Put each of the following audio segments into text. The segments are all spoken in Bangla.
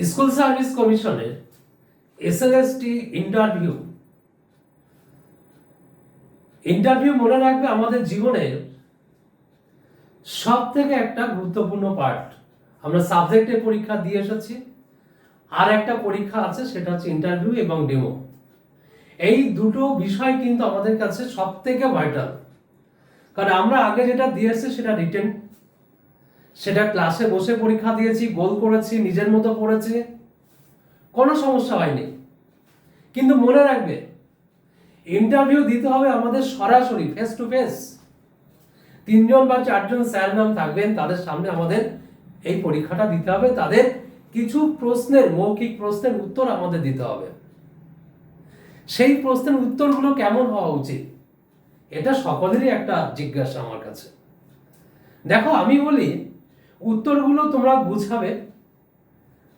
স্কুল সার্ভিস কমিশনের এসএলএসটি ইন্টারভিউ মনে রাখবে আমাদের জীবনের সব থেকে একটা গুরুত্বপূর্ণ পার্ট। আমরা সাবজেক্টে পরীক্ষা দিয়ে এসেছি, আর একটা পরীক্ষা আছে, সেটা হচ্ছে ইন্টারভিউ এবং ডেমো। এই দুটো বিষয় কিন্তু আমাদের কাছে সব থেকে ভাইটাল, কারণ আমরা আগে যেটা দিয়েছি সেটা রিটেন, সেটা ক্লাসে বসে পরীক্ষা দিয়েছি, গোল করেছি, নিজের মতো পড়েছি, কোনো সমস্যা হয়নি। কিন্তু মনে রাখবে ইন্টারভিউ দিতে হবে আমাদের সরাসরি ফেস টু ফেস। 3জন বা 4জন স্যার ম্যাম থাকবেন, তাদের সামনে আমাদের এই পরীক্ষাটা দিতে হবে। তাদের কিছু প্রশ্নের, মৌখিক প্রশ্নের উত্তর আমাদের দিতে হবে। সেই প্রশ্নের উত্তরগুলো কেমন হওয়া উচিত, এটা সকলেরই একটা জিজ্ঞাসা আমার কাছে। দেখো, আমি বলি উত্তরগুলো তোমরা বুঝাবে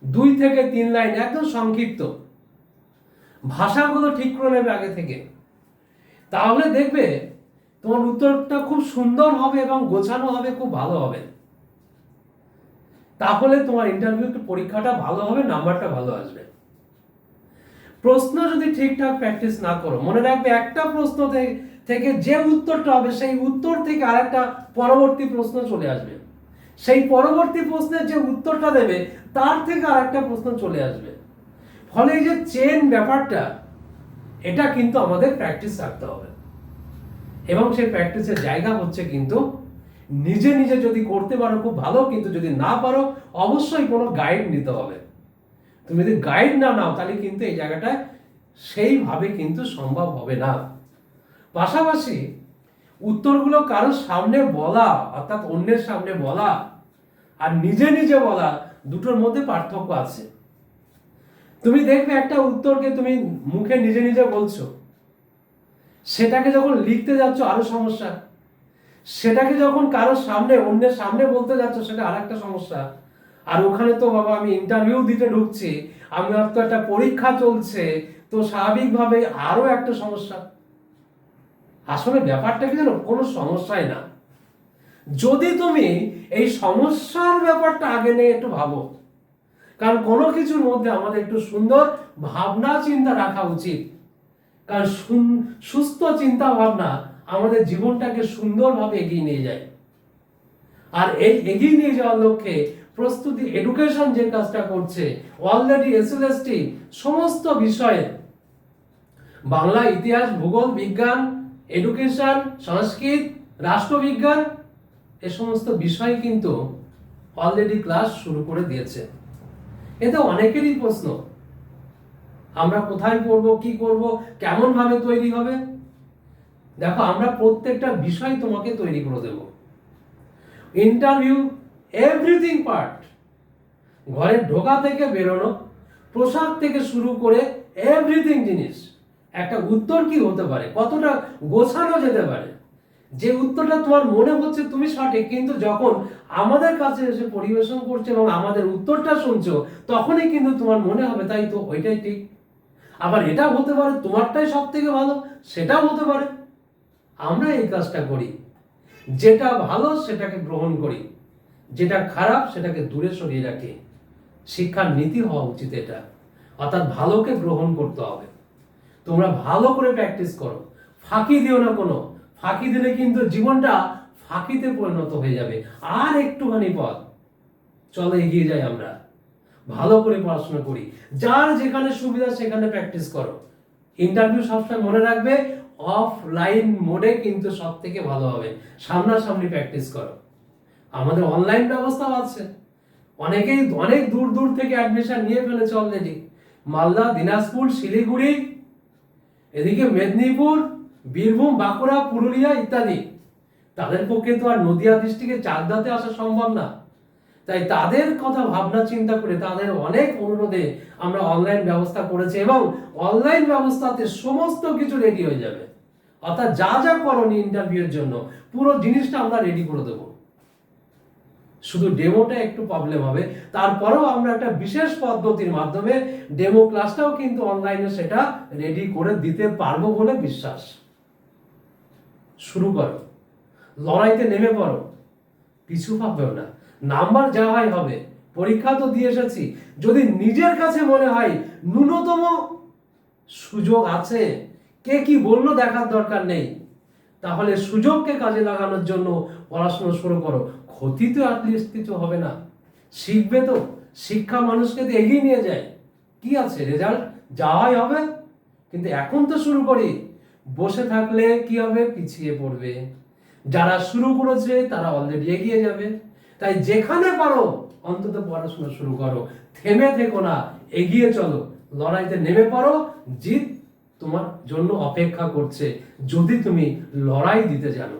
2 থেকে 3 লাইন, একদম সংক্ষিপ্ত। ভাষাগুলো ঠিক করে নেবে আগে থেকে, তাহলে দেখবে তোমার উত্তরটা খুব সুন্দর হবে এবং গোছানো হবে, খুব ভালো হবে। তাহলে তোমার ইন্টারভিউ পরীক্ষাটা ভালো হবে, নাম্বারটা ভালো আসবে। প্রশ্ন যদি ঠিকঠাক প্র্যাকটিস না করো, মনে রাখবে একটা প্রশ্ন থেকে যে উত্তরটা হবে, সেই উত্তর থেকে আরেকটা পরবর্তী প্রশ্ন চলে আসবে। সেই পরবর্তী প্রশ্নের যে উত্তরটা দেবে, তার থেকে আরেকটা প্রশ্ন চলে আসবে। ফলে এই যে চেন ব্যাপারটা, এটা কিন্তু আমাদের প্র্যাকটিস রাখতে হবে। এবং সেই প্র্যাকটিসের জায়গা হচ্ছে কিন্তু নিজে নিজে যদি করতে পারো খুব ভালো, কিন্তু যদি না পারো অবশ্যই কোনো গাইড নিতে হবে। তুমি যদি গাইড না নাও, তাহলে কিন্তু এই জায়গাটা সেইভাবে কিন্তু সম্ভব হবে না। পাশাপাশি উত্তরগুলো কারোর সামনে বলা, অর্থাৎ অন্যের সামনে বলা, আর নিজে নিজে বলা, দুটোর মধ্যে পার্থক্য আছে। তুমি দেখবে একটা উত্তরকে তুমি মুখে নিজে নিজে বলছো, সেটাকে যখন লিখতে যাচ্ছ আরো সমস্যা। সেটাকে যখন কারোর সামনে, অন্যের সামনে বলতে যাচ্ছ, সেটা আরেকটা সমস্যা। আর ওখানে তো বাবা আমি ইন্টারভিউ দিতে ঢুকছি, আমার তো একটা পরীক্ষা চলছে, তো স্বাভাবিকভাবে আরো একটা সমস্যা। আসলে ব্যাপারটা কি জানো, কোনো সমস্যাই না, যদি তুমি এই সমস্যার ব্যাপারটা আগে নিয়ে একটু ভাবো। কারণ কোনো কিছুর মধ্যে আমাদের একটু সুন্দর ভাবনা চিন্তা রাখা উচিত, কারণ সুস্থ চিন্তা ভাবনা আমাদের জীবনটাকে সুন্দরভাবে এগিয়ে নিয়ে যায়। আর এই এগিয়ে নিয়ে যাওয়ার লক্ষ্যে প্রস্তুতি এডুকেশন যে কাজটা করছে, অলরেডি এসএলএসটি সমস্ত বিষয়ে, বাংলা, ইতিহাস, ভূগোল, বিজ্ঞান, এডুকেশন, সংস্কৃত, রাষ্ট্রবিজ্ঞান, এ সমস্ত বিষয় কিন্তু অলরেডি ক্লাস শুরু করে দিয়েছে। এতে অনেকেরই প্রশ্ন, আমরা কোথায় পড়বো, কি করব, কেমন ভাবে তৈরি হবে। দেখো, আমরা প্রত্যেকটা বিষয় তোমাকে তৈরি করে দেব। ইন্টারভিউ এভরিথিং পার্ট, ঘরে ঢোকা থেকে বেরোনো, পোশাক থেকে শুরু করে এভরিথিং জিনিস, একটা উত্তর কি হতে পারে, কতটা গোছানো যেতে পারে। যে উত্তরটা তোমার মনে হচ্ছে তুমি সঠিক, কিন্তু যখন আমাদের কাছে এসে পরিবেশন করছে এবং আমাদের উত্তরটা শুনছো, তখনই কিন্তু তোমার মনে হবে তাই তো, ওইটাই ঠিক। আবার এটা হতে পারে তোমারটাই সব থেকে ভালো, সেটাও হতে পারে। আমরা এই কাজটা করি, যেটা ভালো সেটাকে গ্রহণ করি, যেটা খারাপ সেটাকে দূরে সরিয়ে রাখি। শিক্ষার নীতি হওয়া উচিত এটা, অর্থাৎ ভালোকে গ্রহণ করতে হবে। তোমরা ভালো করে প্র্যাকটিস করো, ফাঁকি দিও না কোনো। ফাঁকি দিলে কিন্তু জীবনটা ফাঁকিতে পরিণত হয়ে যাবে। আর একটুখানি পথ, চলো এগিয়ে যাই আমরা, ভালো করে পড়াশোনা করি, যার যেখানে সুবিধা সেখানে প্র্যাকটিস করো। ইন্টারভিউ সবসময় মনে রাখবে অফলাইন মোডে কিন্তু সব থেকে ভালো হবে, সামনাসামনি প্র্যাকটিস করো। আমাদের অনলাইন ব্যবস্থাও আছে, অনেকেই অনেক দূর দূর থেকে অ্যাডমিশন নিয়ে ফেলেছে অলরেডি। মালদা, দিনাজপুর, শিলিগুড়ি, এদিকে মেদিনীপুর, বীরভূম, বাঁকুড়া, পুরুলিয়া ইত্যাদি। তাদের পক্ষে তো আর নদিয়া ডিস্ট্রিক্টে চাকদাতে আসা সম্ভব না। তাই তাদের কথা ভাবনা চিন্তা করে, তাদের অনেক অনুরোধে আমরা অনলাইন ব্যবস্থা করেছি, এবং অনলাইন ব্যবস্থাতে সমস্ত কিছু রেডি হয়ে যাবে। অর্থাৎ যা যা করণীয় ইন্টারভিউর জন্য পুরো জিনিসটা আমরা রেডি করে দেবো। শুধু ডেমোটা একটু প্রবলেম হবে, তারপরেও আমরা একটা বিশেষ পদ্ধতির মাধ্যমে ডেমো ক্লাসটাও কিন্তু অনলাইনে সেটা রেডি করে দিতে পারবো বলে বিশ্বাস। শুরু করো, লড়াইতে নেমে পড়ো, পিছু পাবেও না। নাম্বার যা হয় হবে, পরীক্ষা তো দিয়ে এসেছি, যদি নিজের কাছে মনে হয় ন্যূনতম সুযোগ আছে, কে কি বললো দেখার দরকার নেই, তাহলে সুযোগকে কাজে লাগানোর জন্য পড়াশোনা শুরু করো। ক্ষতি তো অ্যাটলিস্ট কিছু হবে না, শিখবে তো। শিক্ষা মানুষকে তো এগিয়ে নিয়ে যায়, কি আছে, রেজাল্ট যাওয়াই হবে। কিন্তু এখন তো শুরু করি, বসে থাকলে কি হবে, পিছিয়ে পড়বে। যারা শুরু করেছে তারা অলরেডি এগিয়ে যাবে। তাই যেখানে পারো অন্তত পড়াশোনা শুরু করো, থেমে থেকো না, এগিয়ে চলো, লড়াইতে নেমে পড়ো। জিত তোমার জন্য অপেক্ষা করছে যদি তুমি লড়াই দিতে জানো।